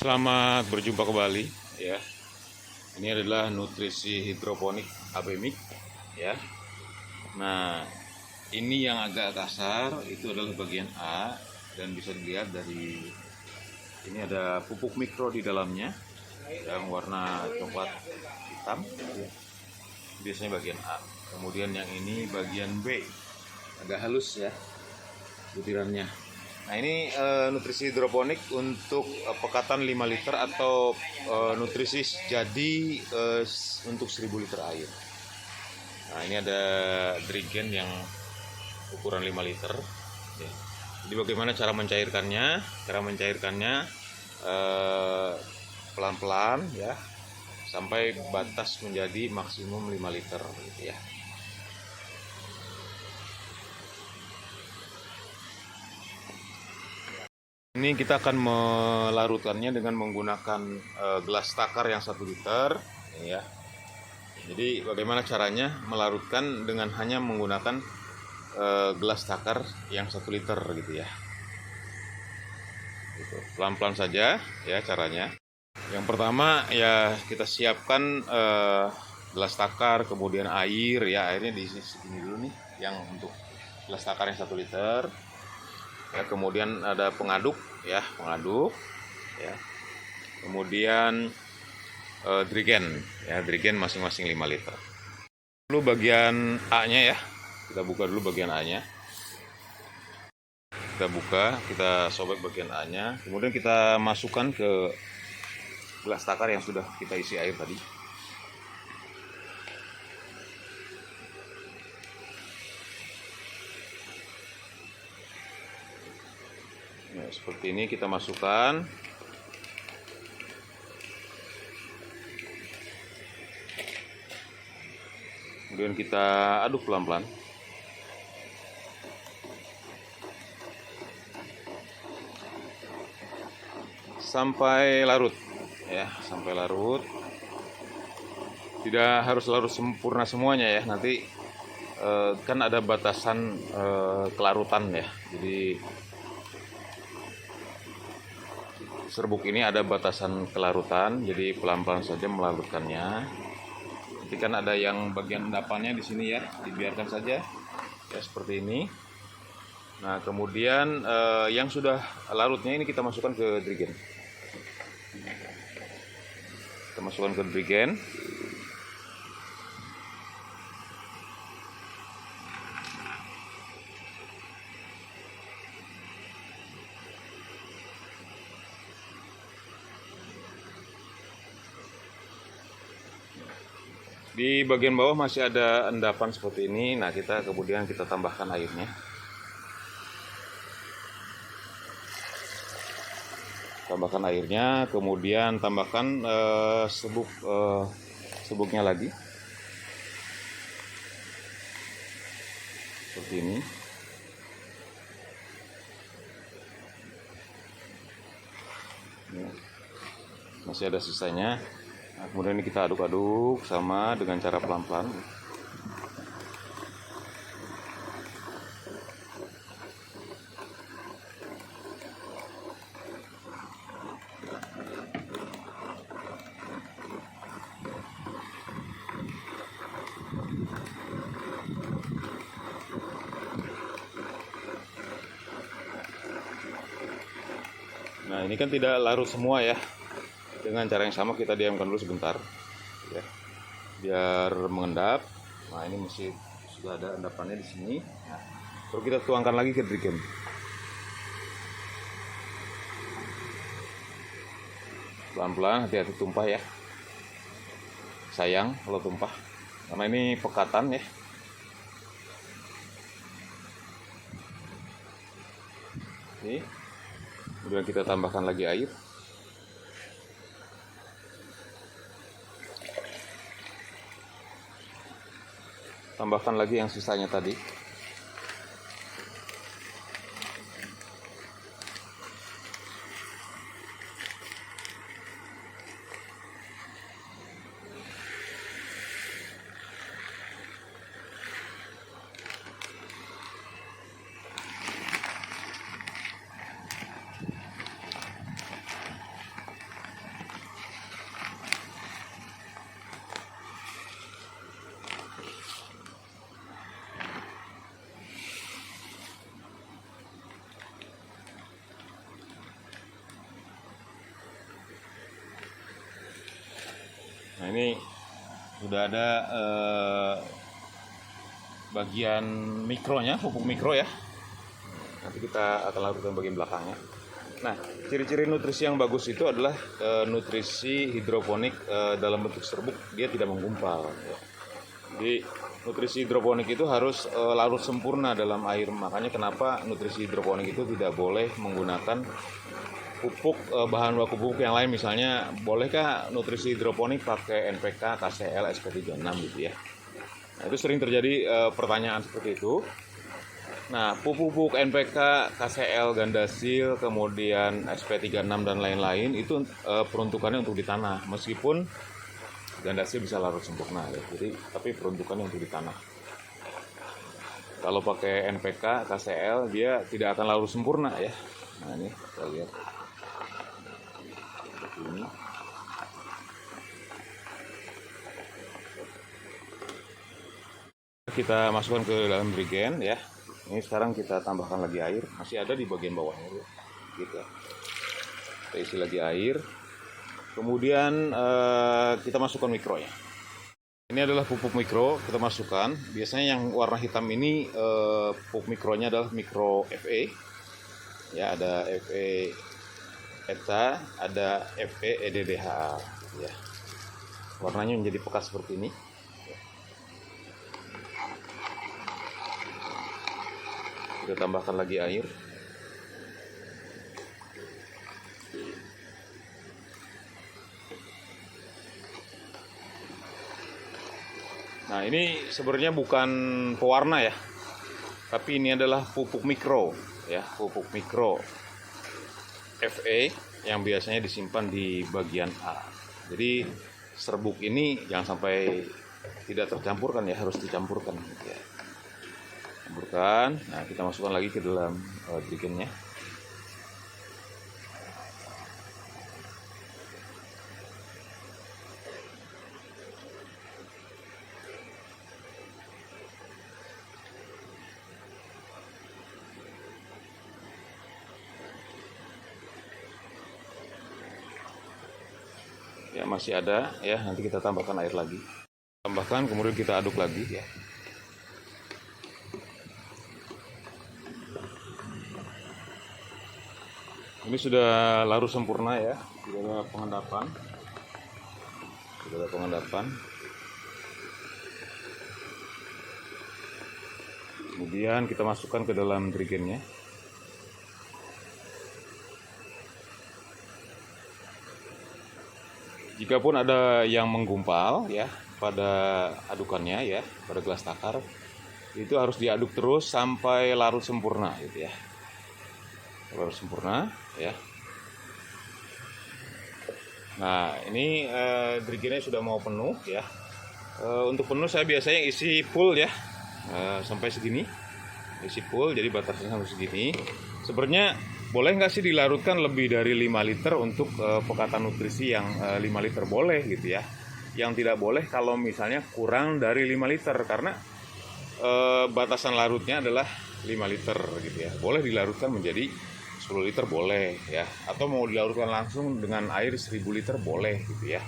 Selamat berjumpa kembali ya. Ini adalah nutrisi hidroponik Abemik ya. Nah, ini yang agak kasar itu adalah bagian A dan bisa dilihat dari ini ada pupuk mikro di dalamnya yang warna coklat hitam. Biasanya bagian A. Kemudian yang ini bagian B, agak halus ya butirannya. Nah ini nutrisi hidroponik untuk pekatan 5 liter atau nutrisi jadi untuk 1000 liter air. Nah ini ada drigen yang ukuran 5 liter ya. Jadi bagaimana cara mencairkannya? Cara mencairkannya pelan-pelan ya, sampai batas menjadi maksimum 5 liter gitu ya. Ini kita akan melarutkannya dengan menggunakan gelas takar yang 1 liter ya. Jadi bagaimana caranya melarutkan dengan hanya menggunakan gelas takar yang 1 liter gitu ya. Gitu. Pelan-pelan saja ya caranya. Yang pertama ya kita siapkan gelas takar, kemudian air ya, airnya di sini dulu nih yang untuk gelas takar yang 1 liter. Ya, kemudian ada pengaduk ya, ya. Kemudian drigen ya, drigen masing-masing 5 liter. Dulu bagian A-nya ya, kita buka dulu bagian A-nya. Kita buka, kita sobek bagian A-nya, kemudian kita masukkan ke gelas takar yang sudah kita isi air tadi. Nah, seperti ini kita masukkan. Kemudian kita aduk pelan-pelan. Sampai larut ya, sampai larut. Tidak harus larut sempurna semuanya ya, nanti kan ada batasan kelarutan ya. Jadi serbuk ini ada batasan kelarutan, jadi pelan-pelan saja melarutkannya. Nanti kan ada yang bagian endapannya di sini ya, dibiarkan saja ya seperti ini. Nah kemudian yang sudah larutnya ini kita masukkan ke drigen. Kita masukkan ke drigen. Di bagian bawah masih ada endapan seperti ini. Nah kita kemudian kita tambahkan airnya. Tambahkan airnya, kemudian tambahkan sebuknya lagi seperti ini. Masih ada sisanya. Nah, kemudian ini kita aduk-aduk sama dengan cara pelan-pelan. Nah ini kan tidak larut semua ya. Dengan cara yang sama kita diamkan dulu sebentar ya, biar mengendap. Nah ini masih sudah ada endapannya di sini. Nah, baru kita tuangkan lagi ke drigen. Pelan-pelan, hati-hati tumpah ya. Sayang kalau tumpah, karena ini pekatan ya. Oke. Kemudian kita tambahkan lagi air. Tambahkan lagi yang sisanya tadi. Nah, ini sudah ada bagian mikronya, pupuk mikro ya. Nanti kita akan larutkan bagian belakangnya. Nah, ciri-ciri nutrisi yang bagus itu adalah nutrisi hidroponik dalam bentuk serbuk, dia tidak menggumpal. Ya. Jadi nutrisi hidroponik itu harus larut sempurna dalam air. Makanya kenapa nutrisi hidroponik itu tidak boleh menggunakan pupuk bahan baku pupuk yang lain. Misalnya, bolehkah nutrisi hidroponik pakai NPK, KCL, SP36 gitu ya. Nah, itu sering terjadi pertanyaan seperti itu. Nah, pupuk NPK, KCL, Gandasil, kemudian SP36 dan lain-lain itu peruntukannya untuk di tanah. Meskipun Gandasil bisa larut sempurna ya. Jadi, tapi peruntukannya untuk di tanah. Kalau pakai NPK, KCL dia tidak akan larut sempurna ya. Nah, ini kita lihat. Seperti ini. Kita masukkan ke dalam drigen ya. Ini sekarang kita tambahkan lagi air, masih ada di bagian bawahnya gitu. Kita isi lagi air, kemudian kita masukkan mikronya. Ini adalah pupuk mikro, kita masukkan. Biasanya yang warna hitam ini pupuk mikronya adalah mikro FE. Ya, ada FE ETA, ada FE EDDHA. Ya. Warnanya menjadi pekat seperti ini. Kita tambahkan lagi air. Nah, ini sebenarnya bukan pewarna ya, tapi ini adalah pupuk mikro ya, pupuk mikro FE yang biasanya disimpan di bagian A. Jadi serbuk ini jangan sampai tidak tercampurkan ya, harus dicampurkan ya. Campurkan. Nah, kita masukkan lagi ke dalam drigennya. Ya, masih ada ya, nanti kita tambahkan air lagi. Tambahkan, kemudian kita aduk lagi ya. Ini sudah larut sempurna ya, sudah ada pengendapan. Sudah ada pengendapan. Kemudian kita masukkan ke dalam drigennya. Jikapun ada yang menggumpal ya pada adukannya ya, pada gelas takar, itu harus diaduk terus sampai larut sempurna gitu ya. Larut sempurna ya. Nah, ini drigennya sudah mau penuh ya. Untuk penuh saya biasanya isi full ya, sampai segini, isi full, jadi batasnya sampai segini. Sebenarnya boleh nggak sih dilarutkan lebih dari 5 liter untuk pekatan nutrisi yang 5 liter boleh gitu ya. Yang tidak boleh kalau misalnya kurang dari 5 liter, karena batasan larutnya adalah 5 liter gitu ya. Boleh dilarutkan menjadi 10 liter boleh ya, atau mau dilarutkan langsung dengan air 1000 liter boleh gitu ya.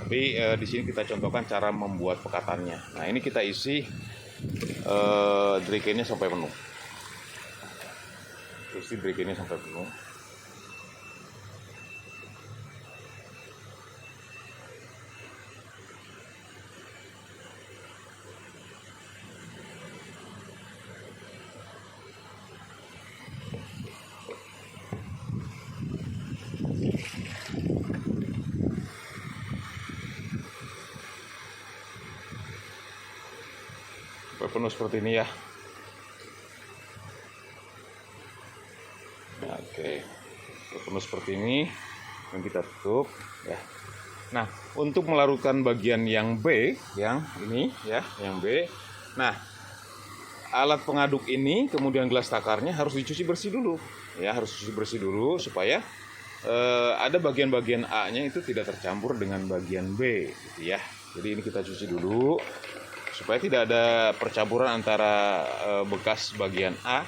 Tapi di sini kita contohkan cara membuat pekatannya. Nah, ini kita isi drigennya sampai penuh. Isi drigennya sampai penuh. Penuh seperti ini ya. Nah, oke, penuh seperti ini, dan kita tutup ya. Nah, untuk melarutkan bagian yang B, yang ini ya, yang B. Nah, alat pengaduk ini kemudian gelas takarnya harus dicuci bersih dulu ya, harus dicuci bersih dulu supaya ada bagian-bagian A-nya itu tidak tercampur dengan bagian B gitu ya. Jadi ini kita cuci dulu supaya tidak ada percampuran antara bekas bagian A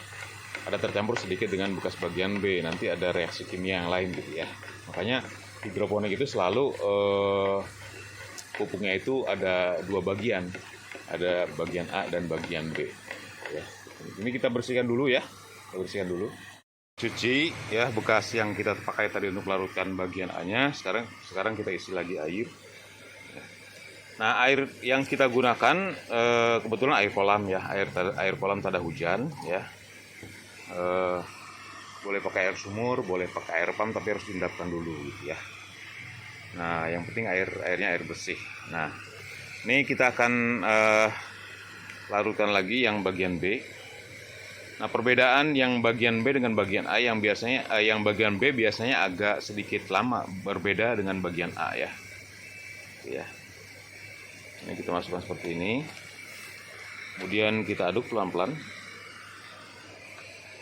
ada tercampur sedikit dengan bekas bagian B, nanti ada reaksi kimia yang lain gitu ya. Makanya hidroponik itu selalu pupuknya itu ada dua bagian, ada bagian A dan bagian B. Ya. Ini kita bersihkan dulu ya, kita bersihkan dulu. Cuci ya bekas yang kita pakai tadi untuk larutkan bagian A-nya. Sekarang kita isi lagi air. Nah, air yang kita gunakan kebetulan air kolam ya, air kolam tada hujan ya. Boleh pakai air sumur, boleh pakai air pump, tapi harus diendapkan dulu gitu ya. Nah, yang penting airnya air bersih. Nah, ini kita akan larutkan lagi yang bagian B. Nah, perbedaan yang bagian B dengan bagian A, yang bagian B biasanya agak sedikit lama berbeda dengan bagian A ya. Ya. Ini kita masukkan seperti ini. Kemudian kita aduk pelan-pelan.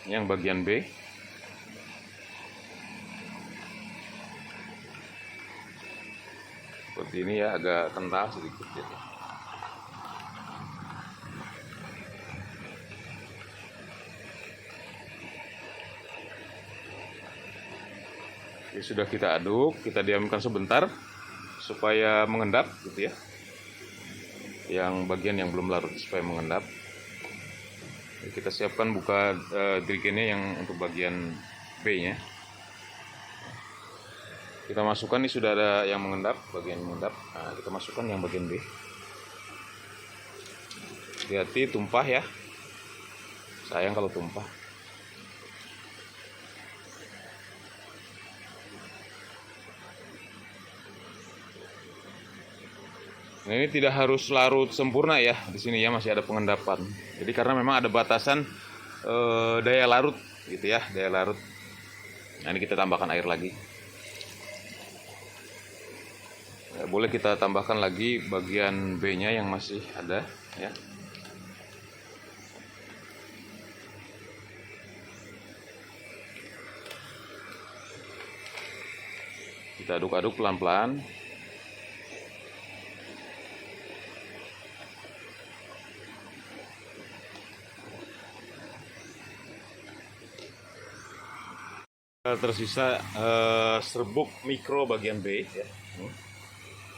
Yang bagian B. Seperti ini ya, agak kental sedikit ya. Oke, sudah kita aduk, kita diamkan sebentar supaya mengendap gitu ya. Yang bagian yang belum larut supaya mengendap. Kita siapkan buka dirigennya yang untuk bagian B-nya. Kita masukkan, ini sudah ada yang mengendap, bagian mengendap. Nah, kita masukkan yang bagian B. Hati-hati tumpah ya. Sayang kalau tumpah. Nah, ini tidak harus larut sempurna ya. Di sini ya masih ada pengendapan. Jadi karena memang ada batasan daya larut gitu ya, daya larut. Nah, ini kita tambahkan air lagi. Ya, boleh kita tambahkan lagi bagian B-nya yang masih ada ya. Kita aduk-aduk pelan-pelan. Tersisa serbuk mikro bagian B ya.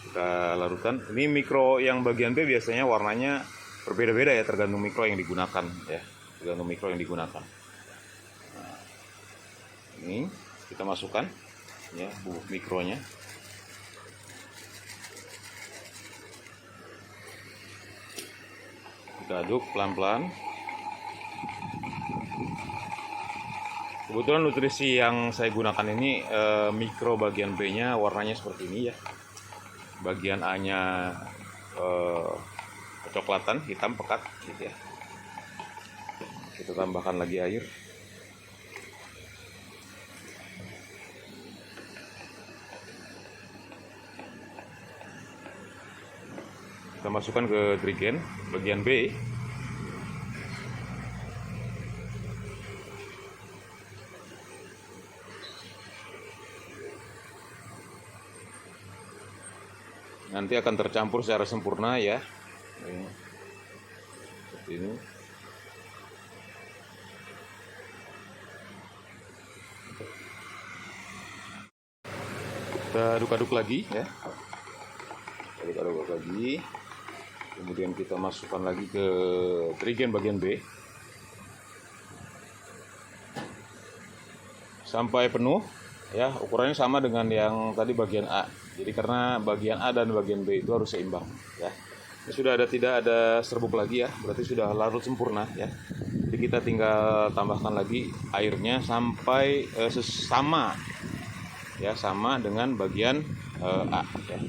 Kita larutkan. Ini mikro yang bagian B biasanya warnanya berbeda-beda ya, tergantung mikro yang digunakan ya, tergantung mikro yang digunakan. Nah, ini kita masukkan ya bubuk mikronya. Kita aduk pelan-pelan. Kebetulan nutrisi yang saya gunakan ini mikro bagian B-nya warnanya seperti ini ya. Bagian A-nya kecoklatan, hitam pekat gitu ya. Kita tambahkan lagi air. Kita masukkan ke dirigen bagian B. Nanti akan tercampur secara sempurna ya. Seperti ini. Kita aduk-aduk lagi ya. Aduk-aduk lagi. Kemudian kita masukkan lagi ke dirigen bagian B. Sampai penuh ya, ukurannya sama dengan yang tadi bagian A. Jadi karena bagian A dan bagian B itu harus seimbang ya. Ini sudah tidak ada serbuk lagi ya, berarti sudah larut sempurna ya. Jadi kita tinggal tambahkan lagi airnya sampai sama ya, sama dengan bagian A ya.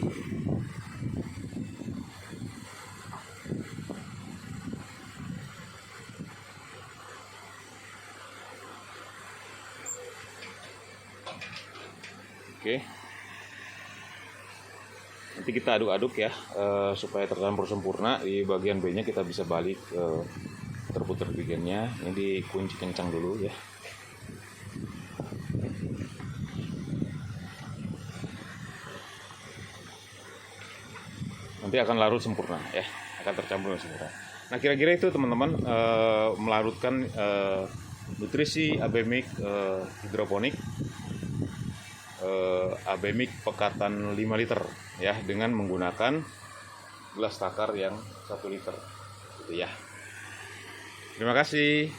Oke. Nanti kita aduk-aduk ya supaya tercampur sempurna. Di bagian B-nya kita bisa balik putar-putar dirigennya. Ini dikunci kencang dulu ya. Nanti akan larut sempurna ya, akan tercampur sempurna. Nah, kira-kira itu teman-teman melarutkan nutrisi AB Mix hidroponik Abemik pekatan 5 liter ya, dengan menggunakan gelas takar yang 1 liter gitu ya. Terima kasih.